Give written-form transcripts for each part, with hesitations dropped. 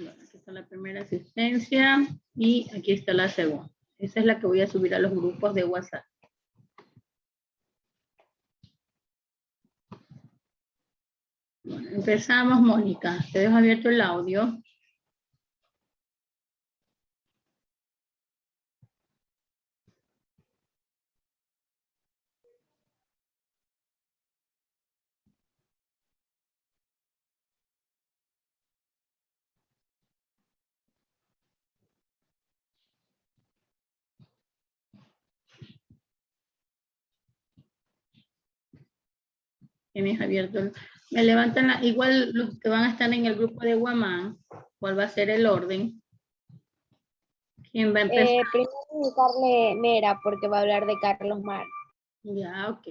Bueno, aquí está la primera asistencia y aquí está la segunda. Esa es la que voy a subir a los grupos de WhatsApp. Bueno, empezamos, Mónica. Te dejo abierto el audio. Tienes abierto. Me levantan igual los que van a estar en el grupo de Guamán. ¿Cuál va a ser el orden? ¿Quién va a empezar? Primero indicarle Mera porque va a hablar de Carlos Marx. Ya, ok.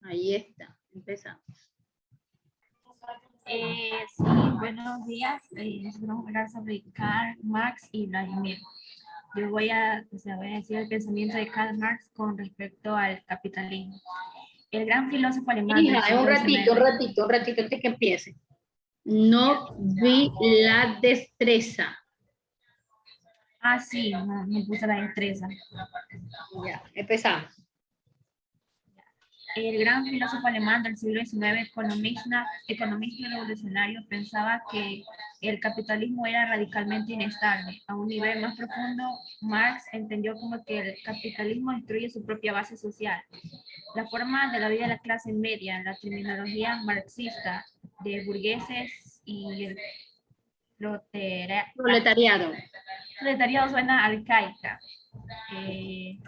Ahí está. Empezamos. Sí, buenos días. Nosotros vamos a hablar sobre Karl Marx y Vladimir. Yo voy a decir el pensamiento de Karl Marx con respecto al capitalismo. El gran filósofo alemán. Hija, un ratito antes que empiece. No vi la destreza. Ah, sí, no puse la destreza. Ya, empezamos. El gran filósofo alemán del siglo XIX, economista y revolucionario, pensaba que el capitalismo era radicalmente inestable. A un nivel más profundo, Marx entendió como que el capitalismo destruye su propia base social. La forma de la vida de la clase media, la terminología marxista de burgueses y el Proletariado. proletariado suena arcaica.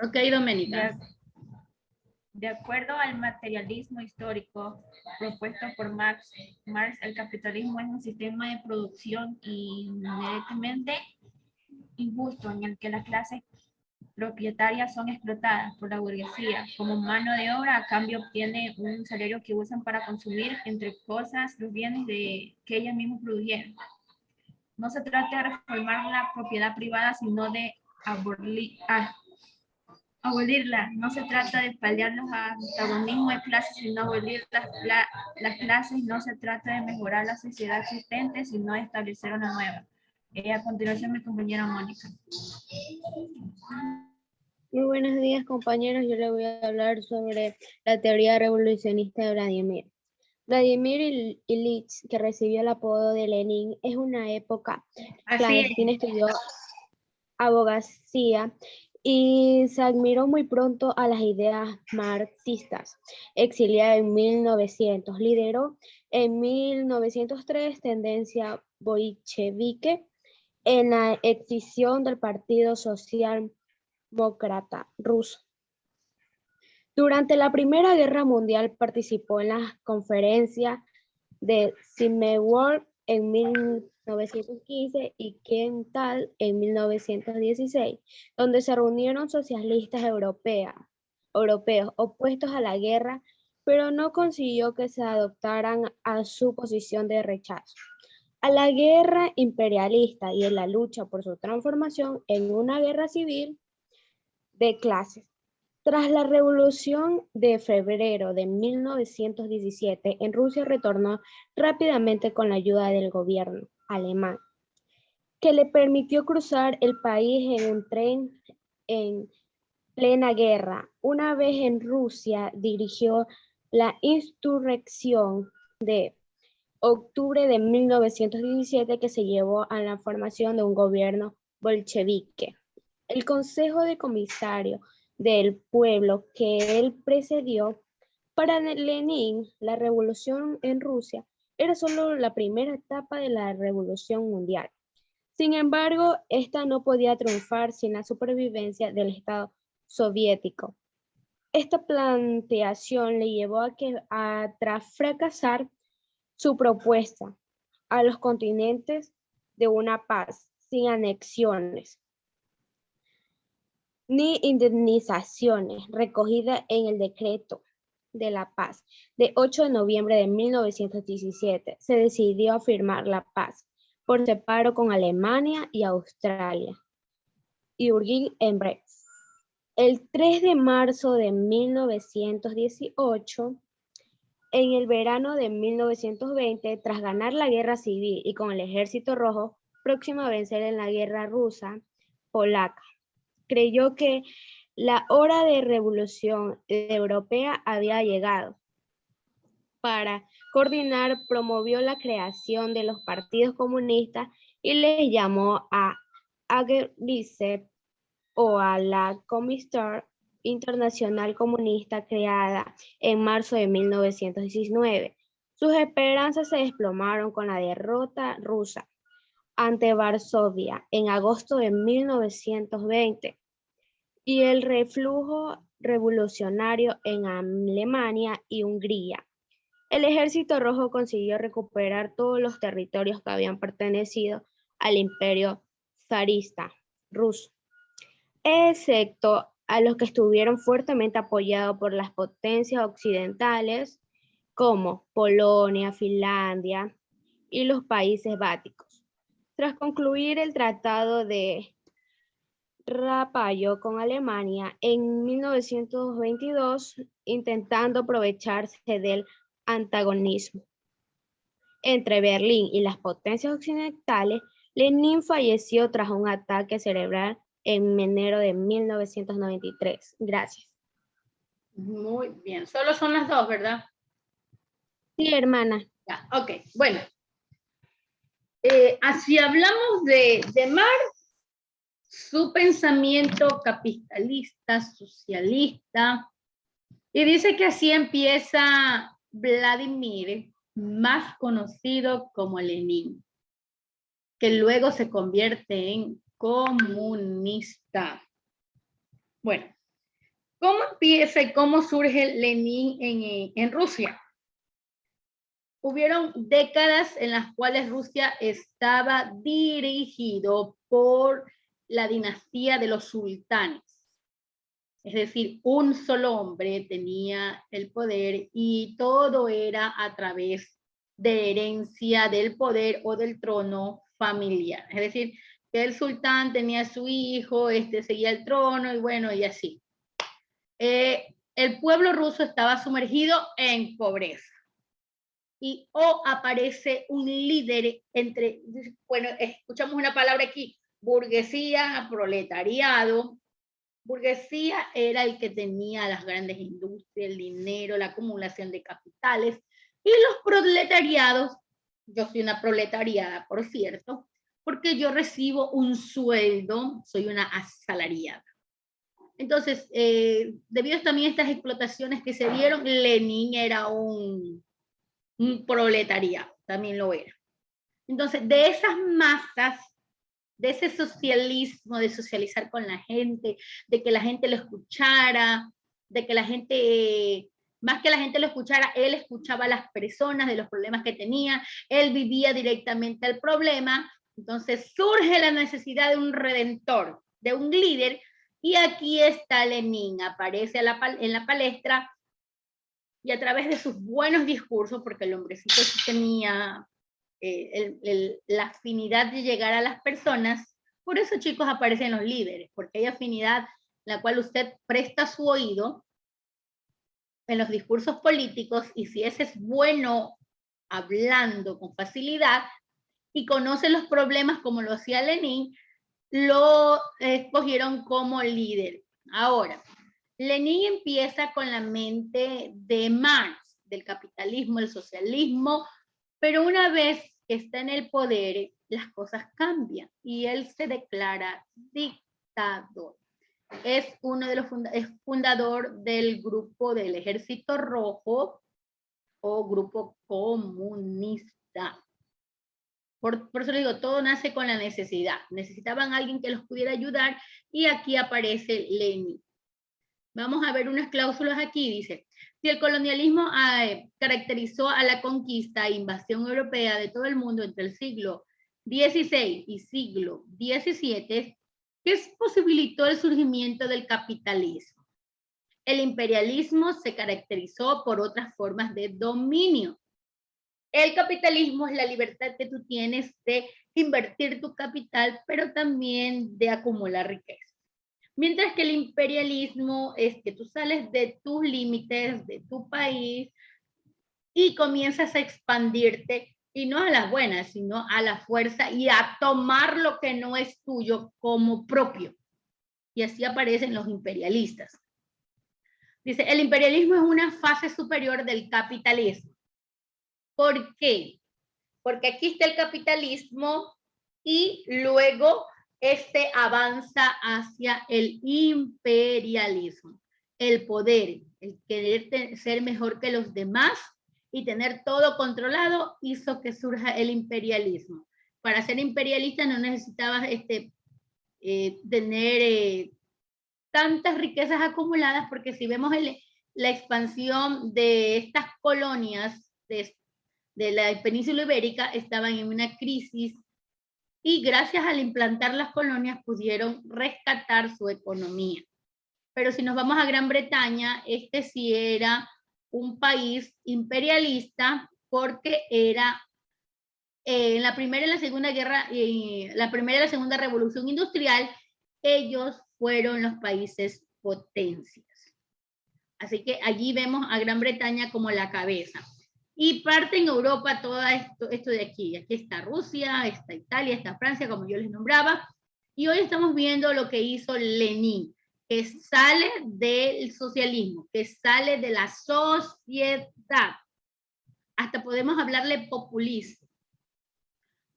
Ok, Doménica. De acuerdo al materialismo histórico propuesto por Marx, el capitalismo es un sistema de producción inherentemente injusto en el que las clases propietarias son explotadas por la burguesía como mano de obra, a cambio obtiene un salario que usan para consumir, entre cosas, los bienes que ellas mismas produjeron. No se trata de reformar la propiedad privada, sino de abolirla. No se trata de paliar los antagonismos de clases, sino abolir las clases. No se trata de mejorar la sociedad existente, sino de establecer una nueva. A continuación, mi compañera Mónica. Muy buenos días, compañeros. Yo les voy a hablar sobre la teoría revolucionista de Vladimir. Vladimir Ilich, que recibió el apodo de Lenin, es una época clandestina, estudió abogacía y se admiró muy pronto a las ideas marxistas. Exiliado en 1900, lideró en 1903 tendencia bolchevique en la escisión del Partido Socialdemócrata ruso. Durante la Primera Guerra Mundial participó en la conferencia de Zimmerwald en 1915 y Quental en 1916, donde se reunieron socialistas europeos opuestos a la guerra, pero no consiguió que se adoptaran a su posición de rechazo a la guerra imperialista y en la lucha por su transformación en una guerra civil de clases. Tras la Revolución de Febrero de 1917, en Rusia retornó rápidamente con la ayuda del gobierno alemán, que le permitió cruzar el país en un tren en plena guerra. Una vez en Rusia, dirigió la insurrección de octubre de 1917 que se llevó a la formación de un gobierno bolchevique. El Consejo de Comisarios del Pueblo que él precedió, para Lenin, la revolución en Rusia era solo la primera etapa de la revolución mundial. Sin embargo, esta no podía triunfar sin la supervivencia del Estado soviético. Esta planteación le llevó tras fracasar su propuesta a los continentes de una paz sin anexiones ni indemnizaciones, recogida en el decreto de la paz de 8 de noviembre de 1917, se decidió a firmar la paz por separado con Alemania y Australia y urgir en Brest. El 3 de marzo de 1918, en el verano de 1920, tras ganar la guerra civil y con el Ejército Rojo próximo a vencer en la guerra rusa polaca. Creyó que la hora de revolución europea había llegado. Para coordinar, promovió la creación de los partidos comunistas y les llamó a Agricep o a la Comisión Internacional Comunista creada en marzo de 1919. Sus esperanzas se desplomaron con la derrota rusa ante Varsovia en agosto de 1920 y el reflujo revolucionario en Alemania y Hungría. El Ejército Rojo consiguió recuperar todos los territorios que habían pertenecido al Imperio zarista ruso, excepto a los que estuvieron fuertemente apoyados por las potencias occidentales como Polonia, Finlandia y los países bálticos. Tras concluir el Tratado de Rapallo con Alemania en 1922, intentando aprovecharse del antagonismo entre Berlín y las potencias occidentales, Lenin falleció tras un ataque cerebral en enero de 1993. Gracias. Muy bien. Solo son las dos, ¿verdad? Sí, hermana. Ya, ok, bueno. Así hablamos de Marx, su pensamiento capitalista, socialista, y dice que así empieza Vladimir, más conocido como Lenin, que luego se convierte en comunista. Bueno, ¿cómo empieza y cómo surge Lenin en Rusia? Hubieron décadas en las cuales Rusia estaba dirigido por la dinastía de los sultanes. Es decir, un solo hombre tenía el poder y todo era a través de herencia del poder o del trono familiar. Es decir, que el sultán tenía a su hijo, seguía el trono y bueno, y así. El pueblo ruso estaba sumergido en pobreza. Y aparece un líder entre, bueno, escuchamos una palabra aquí, burguesía, proletariado. Burguesía era el que tenía las grandes industrias, el dinero, la acumulación de capitales, y los proletariados, yo soy una proletariada, por cierto, porque yo recibo un sueldo, soy una asalariada. Entonces, debido también a estas explotaciones que se dieron, Lenin era un proletariado, también lo era. Entonces, de esas masas, de ese socialismo, de socializar con la gente, de que la gente lo escuchara, de que la gente, más que la gente lo escuchara, él escuchaba a las personas de los problemas que tenía, él vivía directamente el problema, entonces surge la necesidad de un redentor, de un líder, y aquí está Lenin, aparece en la palestra, y a través de sus buenos discursos, porque el hombrecito sí tenía la afinidad de llegar a las personas, por eso, chicos, aparecen los líderes, porque hay afinidad en la cual usted presta su oído en los discursos políticos, y si ese es bueno hablando con facilidad y conoce los problemas como lo hacía Lenin, lo escogieron como líder. Ahora, Lenin empieza con la mente de Marx, del capitalismo, el socialismo, pero una vez que está en el poder, las cosas cambian y él se declara dictador. Es uno de los fundador del grupo del Ejército Rojo o grupo comunista. Por eso le digo, todo nace con la necesidad. Necesitaban a alguien que los pudiera ayudar y aquí aparece Lenin. Vamos a ver unas cláusulas aquí, dice, si el colonialismo caracterizó a la conquista e invasión europea de todo el mundo entre el siglo XVI y siglo XVII, ¿qué posibilitó el surgimiento del capitalismo? El imperialismo se caracterizó por otras formas de dominio. El capitalismo es la libertad que tú tienes de invertir tu capital, pero también de acumular riqueza. Mientras que el imperialismo es que tú sales de tus límites, de tu país, y comienzas a expandirte y no a las buenas, sino a la fuerza y a tomar lo que no es tuyo como propio. Y así aparecen los imperialistas. Dice, el imperialismo es una fase superior del capitalismo. ¿Por qué? Porque aquí está el capitalismo y luego este avanza hacia el imperialismo. El poder, el querer ser mejor que los demás y tener todo controlado hizo que surja el imperialismo. Para ser imperialista no necesitabas tener tantas riquezas acumuladas, porque si vemos la expansión de estas colonias de la península ibérica, estaban en una crisis y gracias al implantar las colonias pudieron rescatar su economía. Pero si nos vamos a Gran Bretaña, este sí era un país imperialista porque era en la primera y la segunda guerra, la primera y la segunda revolución industrial, ellos fueron los países potencias. Así que allí vemos a Gran Bretaña como la cabeza. Y parte en Europa todo esto de aquí. Aquí está Rusia, está Italia, está Francia, como yo les nombraba. Y hoy estamos viendo lo que hizo Lenin, que sale del socialismo, que sale de la sociedad. Hasta podemos hablarle populismo.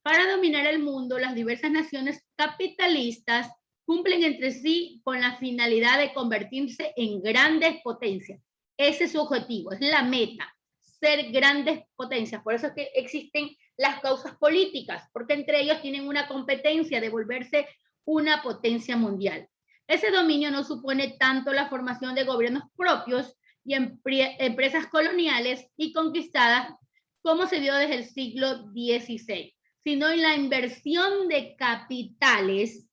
Para dominar el mundo, las diversas naciones capitalistas cumplen entre sí con la finalidad de convertirse en grandes potencias. Ese es su objetivo, es la meta, ser grandes potencias. Por eso es que existen las causas políticas, porque entre ellos tienen una competencia de volverse una potencia mundial. Ese dominio no supone tanto la formación de gobiernos propios y empresas coloniales y conquistadas como se dio desde el siglo XVI, sino en la inversión de capitales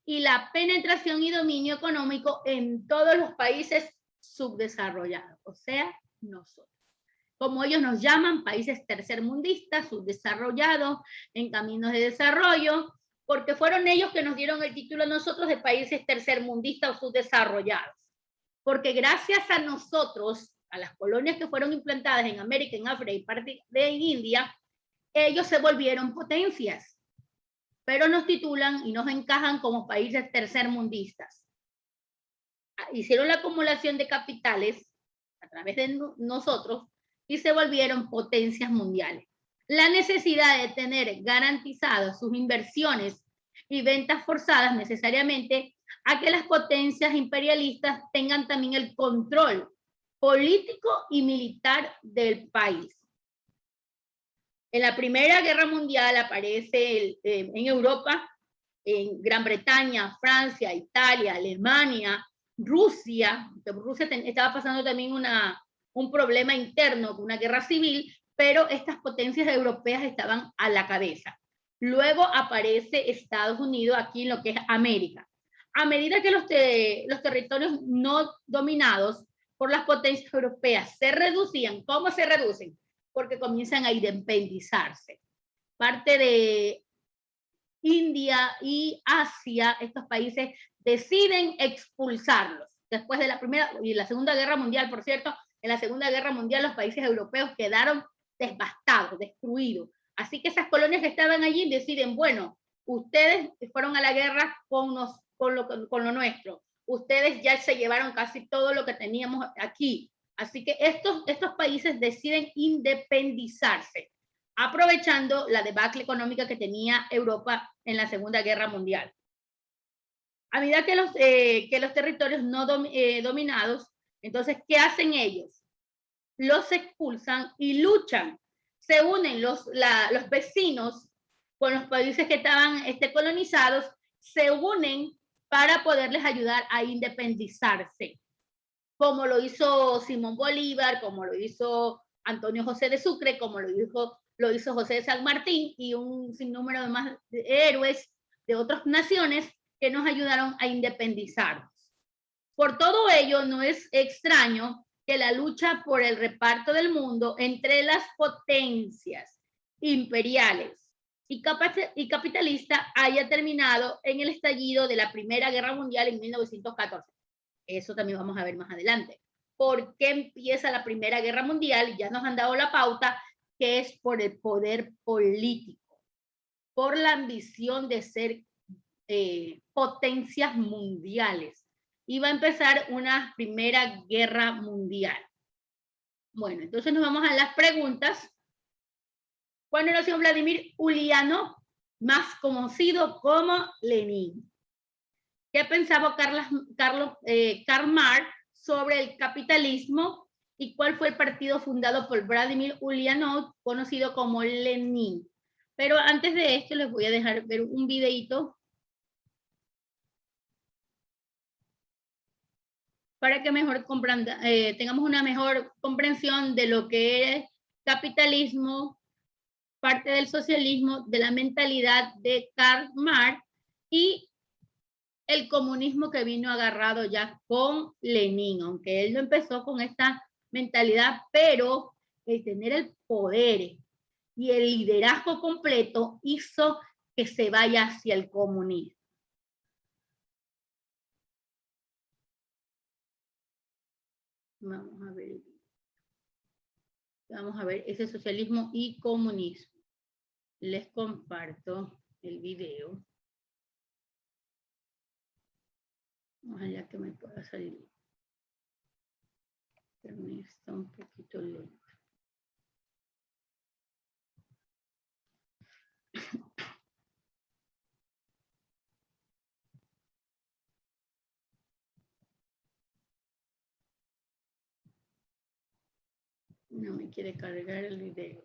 y la penetración y dominio económico en todos los países subdesarrollados, o sea, nosotros. Como ellos nos llaman, países tercermundistas, subdesarrollados, en caminos de desarrollo, porque fueron ellos que nos dieron el título a nosotros de países tercermundistas o subdesarrollados. Porque gracias a nosotros, a las colonias que fueron implantadas en América, en África y parte de India, ellos se volvieron potencias, pero nos titulan y nos encajan como países tercermundistas. Hicieron la acumulación de capitales a través de nosotros y se volvieron potencias mundiales. La necesidad de tener garantizadas sus inversiones y ventas forzadas necesariamente a que las potencias imperialistas tengan también el control político y militar del país. En la Primera Guerra Mundial aparece en Europa, en Gran Bretaña, Francia, Italia, Alemania, Rusia. Rusia estaba pasando también un problema interno, una guerra civil, pero estas potencias europeas estaban a la cabeza. Luego aparece Estados Unidos aquí en lo que es América. A medida que los territorios no dominados por las potencias europeas se reducían, ¿cómo se reducen? Porque comienzan a independizarse. Parte de India y Asia, estos países deciden expulsarlos. Después de la Primera y la Segunda Guerra Mundial, por cierto, en la Segunda Guerra Mundial los países europeos quedaron devastados, destruidos. Así que esas colonias que estaban allí deciden, bueno, ustedes fueron a la guerra con lo nuestro. Ustedes ya se llevaron casi todo lo que teníamos aquí. Así que estos países deciden independizarse, aprovechando la debacle económica que tenía Europa en la Segunda Guerra Mundial. A medida que los territorios no dominados, entonces, ¿qué hacen ellos? Los expulsan y luchan. Se unen los vecinos con los países que estaban colonizados, se unen para poderles ayudar a independizarse, como lo hizo Simón Bolívar, como lo hizo Antonio José de Sucre, como lo hizo José de San Martín y un sinnúmero de más héroes de otras naciones que nos ayudaron a independizarnos. Por todo ello, no es extraño que la lucha por el reparto del mundo entre las potencias imperiales y capitalistas haya terminado en el estallido de la Primera Guerra Mundial en 1914. Eso también vamos a ver más adelante. ¿Por qué empieza la Primera Guerra Mundial? Ya nos han dado la pauta que es por el poder político, por la ambición de ser potencias mundiales. Y va a empezar una primera guerra mundial. Bueno, entonces nos vamos a las preguntas. ¿Cuándo nació Vladimir Ulyanov, más conocido como Lenin? ¿Qué pensaba Karl Marx sobre el capitalismo y cuál fue el partido fundado por Vladimir Ulyanov, conocido como Lenin? Pero antes de esto les voy a dejar ver un videito para que mejor tengamos una mejor comprensión de lo que es capitalismo, parte del socialismo, de la mentalidad de Karl Marx y el comunismo que vino agarrado ya con Lenin, aunque él no empezó con esta mentalidad, pero el tener el poder y el liderazgo completo hizo que se vaya hacia el comunismo. Vamos a ver ese socialismo y comunismo. Les comparto el video. Ojalá que me pueda salir. Pero me está un poquito lento. No me quiere cargar el video.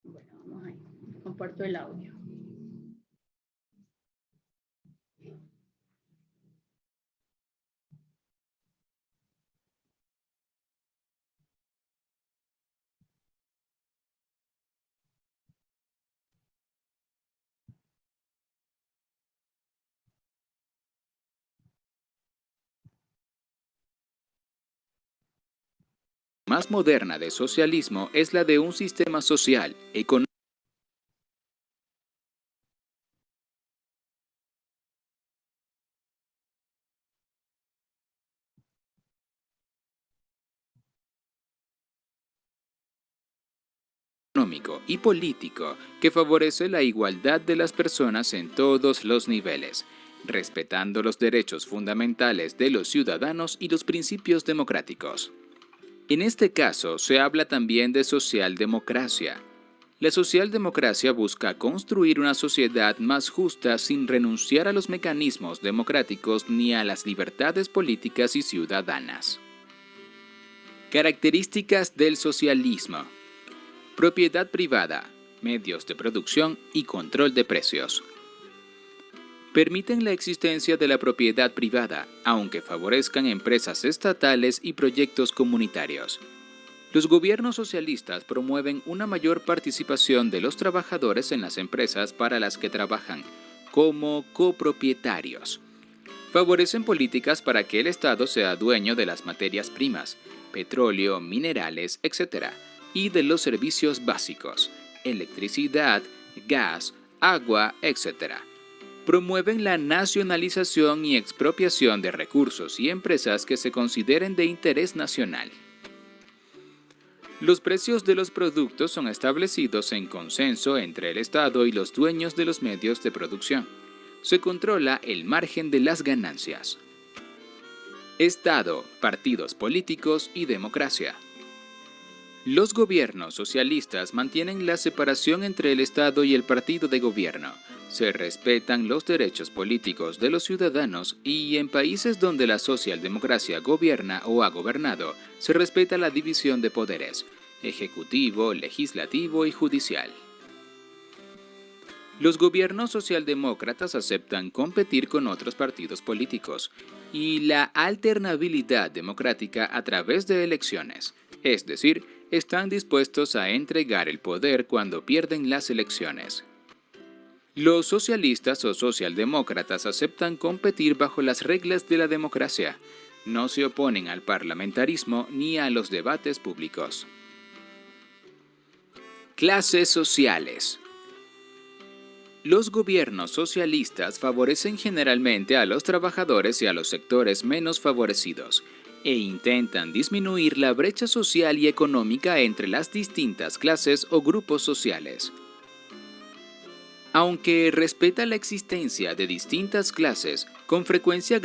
Bueno, vamos ahí. Comparto el audio. Más moderna de socialismo es la de un sistema social, económico y político que favorece la igualdad de las personas en todos los niveles, respetando los derechos fundamentales de los ciudadanos y los principios democráticos. En este caso, se habla también de socialdemocracia. La socialdemocracia busca construir una sociedad más justa sin renunciar a los mecanismos democráticos ni a las libertades políticas y ciudadanas. Características del socialismo: propiedad privada, medios de producción y control de precios. Permiten la existencia de la propiedad privada, aunque favorezcan empresas estatales y proyectos comunitarios. Los gobiernos socialistas promueven una mayor participación de los trabajadores en las empresas para las que trabajan, como copropietarios. Favorecen políticas para que el Estado sea dueño de las materias primas, petróleo, minerales, etc., y de los servicios básicos, electricidad, gas, agua, etc. Promueven la nacionalización y expropiación de recursos y empresas que se consideren de interés nacional. Los precios de los productos son establecidos en consenso entre el Estado y los dueños de los medios de producción. Se controla el margen de las ganancias. Estado, partidos políticos y democracia. Los gobiernos socialistas mantienen la separación entre el Estado y el partido de gobierno. Se respetan los derechos políticos de los ciudadanos y en países donde la socialdemocracia gobierna o ha gobernado, se respeta la división de poderes: ejecutivo, legislativo y judicial. Los gobiernos socialdemócratas aceptan competir con otros partidos políticos y la alternabilidad democrática a través de elecciones, es decir, están dispuestos a entregar el poder cuando pierden las elecciones. Los socialistas o socialdemócratas aceptan competir bajo las reglas de la democracia. No se oponen al parlamentarismo ni a los debates públicos. Clases sociales. Los gobiernos socialistas favorecen generalmente a los trabajadores y a los sectores menos favorecidos. e intentan disminuir la brecha social y económica entre las distintas clases o grupos sociales. Aunque respeta la existencia de distintas clases, con frecuencia